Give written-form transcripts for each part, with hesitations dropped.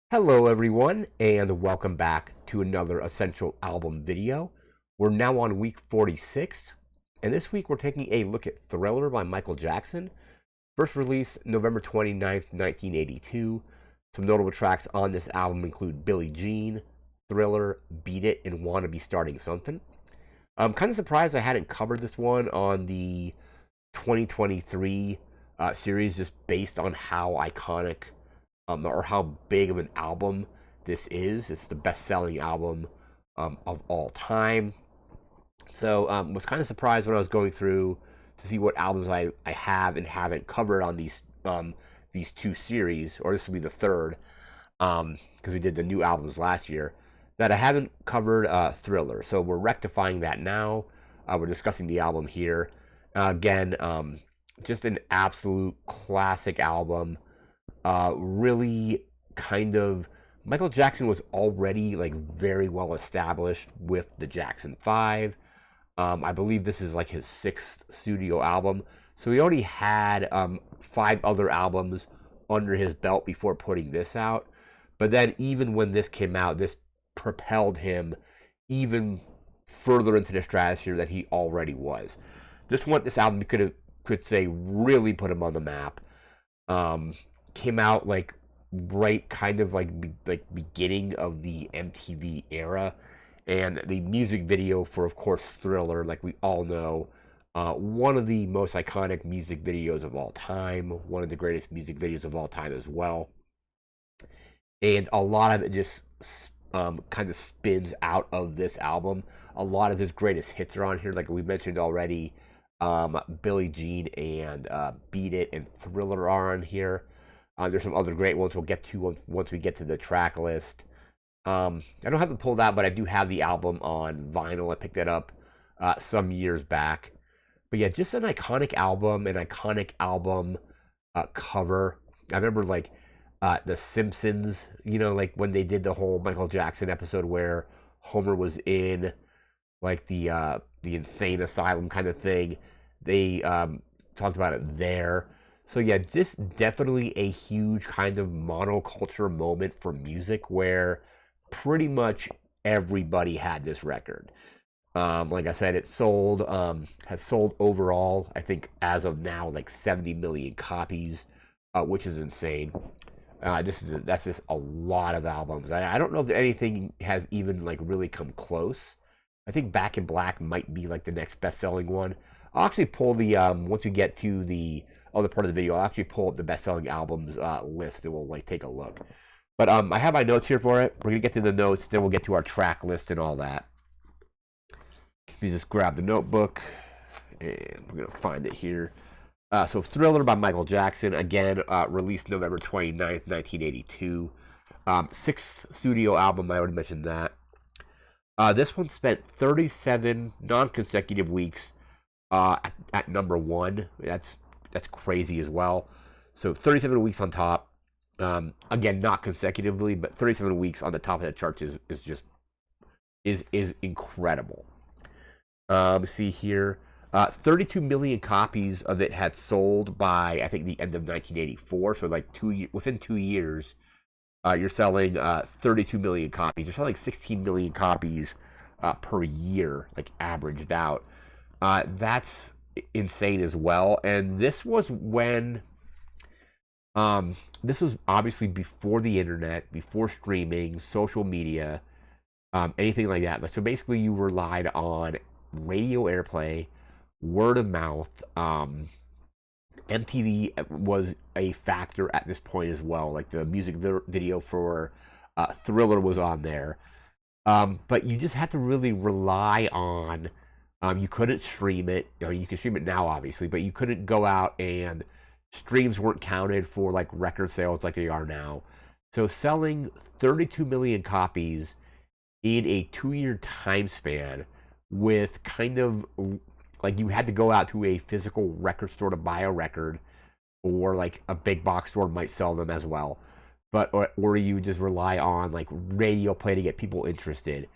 Hello everyone, and welcome back to another Essential Album video. We're now on week 46, and this week we're taking a look at Thriller by Michael Jackson. First released November 29th, 1982. Some notable tracks on this album include Billie Jean, Thriller, Beat It, and Wanna Be Starting Something. I'm kind of surprised I hadn't covered this one on the 2023 series just based on how iconic or how big of an album this is. It's the best-selling album of all time. So was kind of surprised when I was going through to see what albums I have and haven't covered on these two series, or this will be the third, because we did the new albums last year, that I haven't covered Thriller. So we're rectifying that now. We're discussing the album here. Again, just an absolute classic album. Really kind of Michael Jackson was already like very well established with the Jackson 5. I believe this is like his sixth studio album. So he already had 5 other albums under his belt before putting this out. But then even when this came out, this propelled him even further into the stratosphere that he already was. This album could say really put him on the map. Came out like right kind of like beginning of the MTV era, and the music video for, of course, Thriller, like we all know, one of the most iconic music videos of all time, one of the greatest music videos of all time as well. And a lot of it just kind of spins out of this album. A lot of his greatest hits are on here, like we mentioned already. Billie Jean and Beat It and Thriller are on here. There's some other great ones we'll get to once we get to the track list. I don't have it pulled out, but I do have the album on vinyl. I picked that up some years back. But yeah, just an iconic album cover. I remember like The Simpsons, like when they did the whole Michael Jackson episode where Homer was in like the insane asylum kind of thing. They talked about it there. So yeah, just definitely a huge kind of monoculture moment for music where pretty much everybody had this record. Like I said, has sold overall, I think as of now, like 70 million copies, which is insane. That's just a lot of albums. I don't know if anything has even like really come close. I think Back in Black might be like the next best-selling one. I'll actually pull the once we get to the other part of the video, I'll actually pull up the best-selling albums list and we'll like take a look. But I have my notes here for it. We're gonna get to the notes, then we'll get to our track list and all that. Let me just grab the notebook and we're gonna find it here. So Thriller by Michael Jackson, again, released November 29th, 1982. Sixth studio album, I already mentioned that. This one spent 37 non-consecutive weeks at number 1. That's crazy as well. So 37 weeks on top. Again, not consecutively, but 37 weeks on the top of the charts is incredible. See here, 32 million copies of it had sold by I think the end of 1984. So like within 2 years, you're selling 32 million copies. You're selling 16 million copies per year, like averaged out. That's insane as well. And this was when, this was obviously before the internet, before streaming, social media, anything like that. So basically, you relied on radio airplay, word of mouth. MTV was a factor at this point as well. Like the music video for Thriller was on there. But you just had to really rely on, you couldn't stream it. You can stream it now, obviously, but you couldn't go out and streams weren't counted for like record sales like they are now. So selling 32 million copies in a 2-year time span with kind of like you had to go out to a physical record store to buy a record, or like a big box store might sell them as well. But or you just rely on like radio play to get people interested.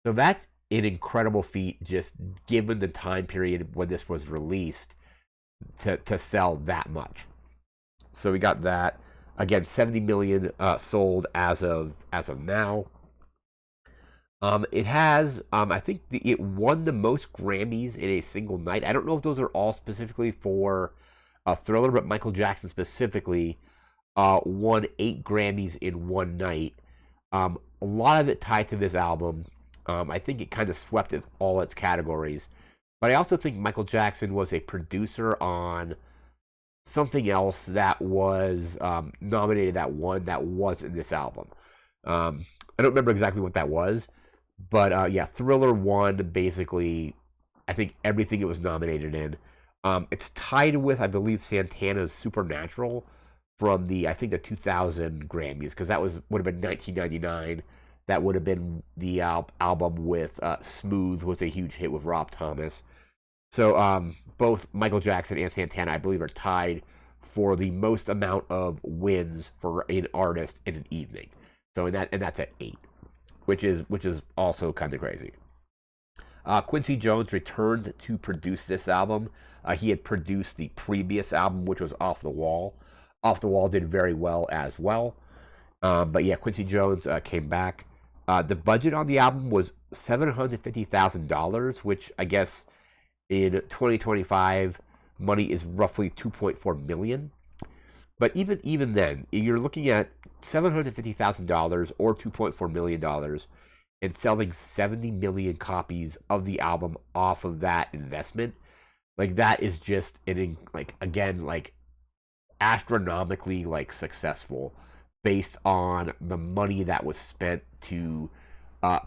So that's an incredible feat, just given the time period when this was released, to sell that much. So we got that. Again, 70 million sold as of now. It has, I think it won the most Grammys in a single night. I don't know if those are all specifically for Thriller, but Michael Jackson specifically won 8 Grammys in one night. A lot of it tied to this album. I think it kind of swept all its categories. But I also think Michael Jackson was a producer on something else that was nominated that wasn't this album. I don't remember exactly what that was, but yeah, Thriller won basically, I think, everything it was nominated in. It's tied with, I believe, Santana's Supernatural from I think the 2000 Grammys, because that would have been 1999. That would have been the album with Smooth, was a huge hit with Rob Thomas. So both Michael Jackson and Santana, I believe, are tied for the most amount of wins for an artist in an evening. So that's at 8, which is also kind of crazy. Quincy Jones returned to produce this album. He had produced the previous album, which was Off the Wall. Off the Wall did very well as well. But yeah, Quincy Jones came back. The budget on the album was $750,000, which I guess in 2025 money is roughly 2.4 million. But even then, you're looking at $750,000 or $2.4 million and selling 70 million copies of the album off of that investment. Like, that is just astronomically successful based on the money that was spent to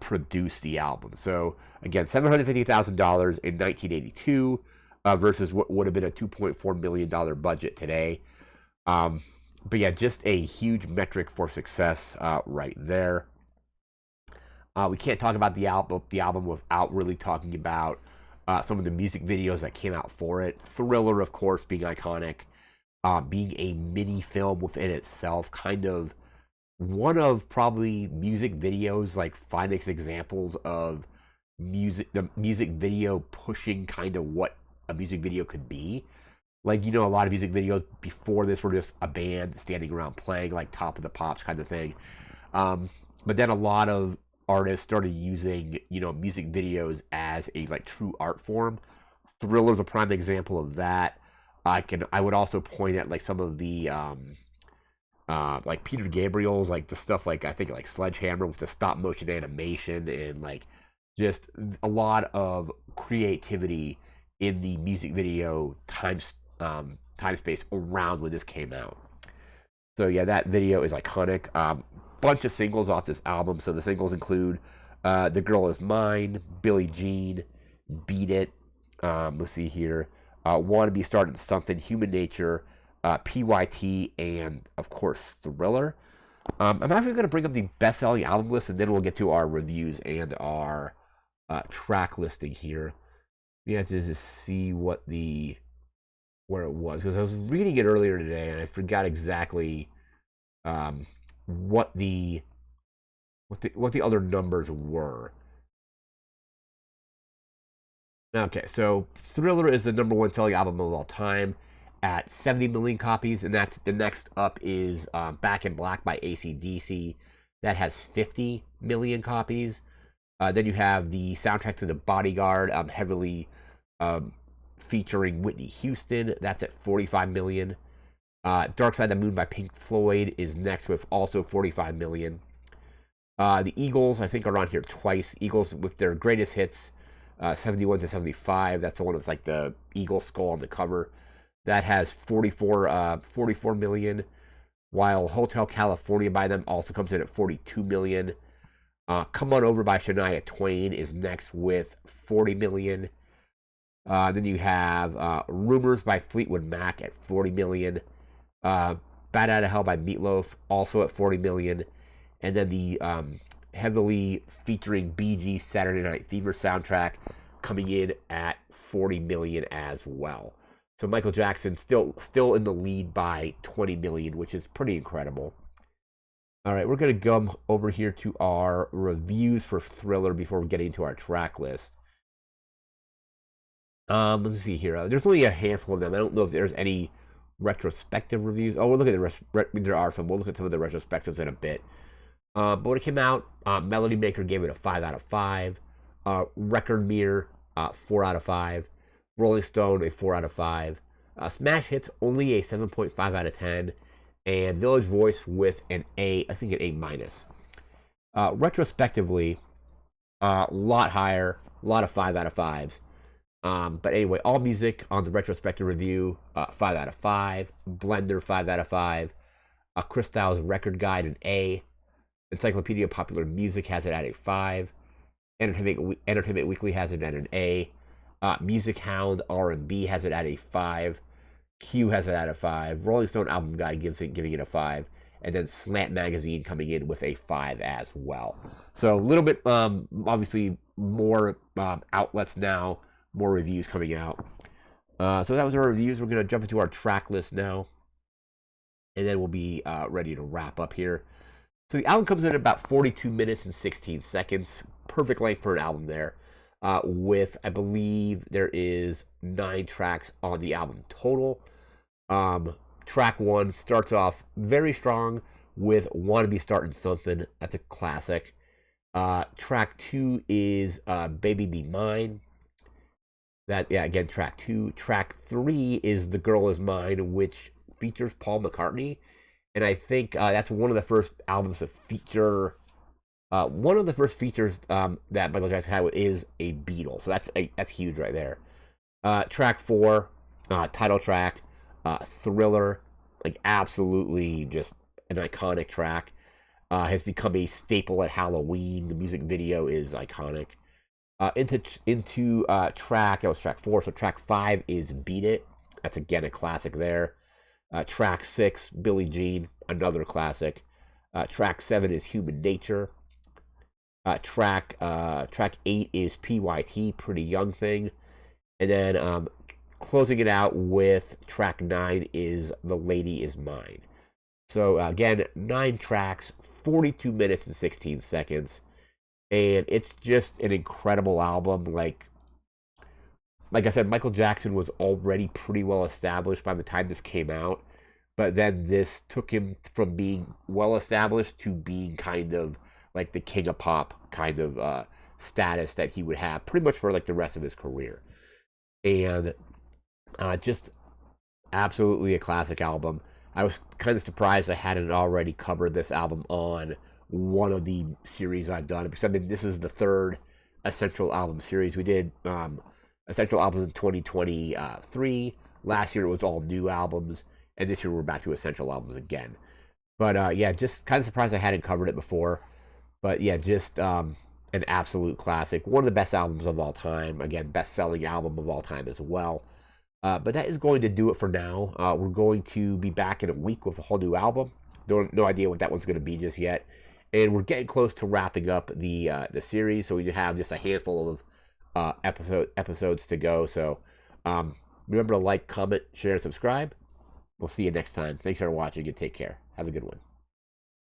produce the album. So again, $750,000 in 1982 versus what would have been a $2.4 million budget today. But yeah, just a huge metric for success right there. We can't talk about the album without really talking about some of the music videos that came out for it. Thriller, of course, being iconic, being a mini film within itself, kind of one of probably music videos finest examples of the music video pushing kind of what a music video could be. A lot of music videos before this were just a band standing around playing, Top of the Pops kind of thing. But then a lot of artists started using, music videos as a true art form. Thriller's a prime example of that. I would also point at some of the Peter Gabriel's, the stuff I think Sledgehammer with the stop motion animation and just a lot of creativity in the music video time space around when this came out. So yeah, that video is iconic. Bunch of singles off this album. So the singles include "The Girl Is Mine," "Billie Jean," "Beat It." Let's see here. "Wanna Be Starting Something," "Human Nature," PYT, and of course Thriller. I'm actually going to bring up the best-selling album list, and then we'll get to our reviews and our track listing here. We have to just see where it was, because I was reading it earlier today and I forgot exactly what the other numbers were. Okay, so Thriller is the number one selling album of all time at 70 million copies, and that's the next up is Back in Black by AC/DC. That has 50 million copies. Then you have the soundtrack to The Bodyguard, heavily featuring Whitney Houston. That's at 45 million. Dark Side of the Moon by Pink Floyd is next with also 45 million. The Eagles, I think, are on here twice. Eagles with their greatest hits, 71 to 75. That's the one with the eagle skull on the cover. That has 44 million. While Hotel California by them also comes in at 42 million. Come On Over by Shania Twain is next with 40 million. Then you have Rumors by Fleetwood Mac at 40 million. Bad Out of Hell by Meatloaf also at 40 million. And then the heavily featuring Bee Gees Saturday Night Fever soundtrack coming in at 40 million as well. So Michael Jackson still in the lead by 20 million, which is pretty incredible. All right, we're going to go over here to our reviews for Thriller before we get into our track list. Let me see here. There's only a handful of them. I don't know if there's any retrospective reviews. Oh, we'll look at there are some. We'll look at some of the retrospectives in a bit. But when it came out, Melody Maker gave it a 5 out of 5. Record Mirror, 4 out of 5. Rolling Stone, a 4 out of 5. Smash Hits, only a 7.5 out of 10. And Village Voice with an A, I think an A minus. Retrospectively, a lot higher, a lot of 5 out of 5s. But anyway, All Music on the retrospective review, 5 out of 5. Blender, 5 out of 5. Chris Styles Record Guide, an A. Encyclopedia of Popular Music has it at a 5. Entertainment Weekly has it at an A. Music Hound R&B has it at a 5. Q has it at a 5. Rolling Stone Album Guide giving it a 5. And then Slant Magazine coming in with a 5 as well. So a little bit, obviously, more outlets now, more reviews coming out. So that was our reviews. We're going to jump into our track list now. And then we'll be ready to wrap up here. So the album comes in at about 42 minutes and 16 seconds. Perfect length for an album there. With, I believe, there is 9 tracks on the album total. Track 1 starts off very strong with Wanna Be Starting Something. That's a classic. Track 2 is Baby Be Mine. Again, track 2. Track 3 is The Girl Is Mine, which features Paul McCartney. And I think that's one of the first albums to feature. One of the first features that Michael Jackson had is a Beatle, so that's huge right there. Track 4, title track, Thriller, like absolutely just an iconic track. Has become a staple at Halloween. The music video is iconic. Into track, that was track 4. So track 5 is Beat It. That's again a classic there. Track 6, Billie Jean, another classic. Track 7 is Human Nature. Track 8 is PYT, Pretty Young Thing. And then closing it out with track 9 is The Lady Is Mine. So again, 9 tracks, 42 minutes and 16 seconds. And it's just an incredible album. Like I said, Michael Jackson was already pretty well established by the time this came out. But then this took him from being well established to being kind of like the king of pop kind of status that he would have pretty much for like the rest of his career. And just absolutely a classic album. I was kind of surprised I hadn't already covered this album on one of the series I've done. Because I mean, this is the 3rd Essential Album series. We did Essential Albums in 2023. Last year it was all new albums. And this year we're back to Essential Albums again. But yeah, just kind of surprised I hadn't covered it before. But yeah, just an absolute classic. One of the best albums of all time. Again, best-selling album of all time as well. But that is going to do it for now. We're going to be back in a week with a whole new album. No idea what that one's going to be just yet. And we're getting close to wrapping up the series, so we have just a handful of episodes to go. So remember to like, comment, share, and subscribe. We'll see you next time. Thanks for watching and take care. Have a good one.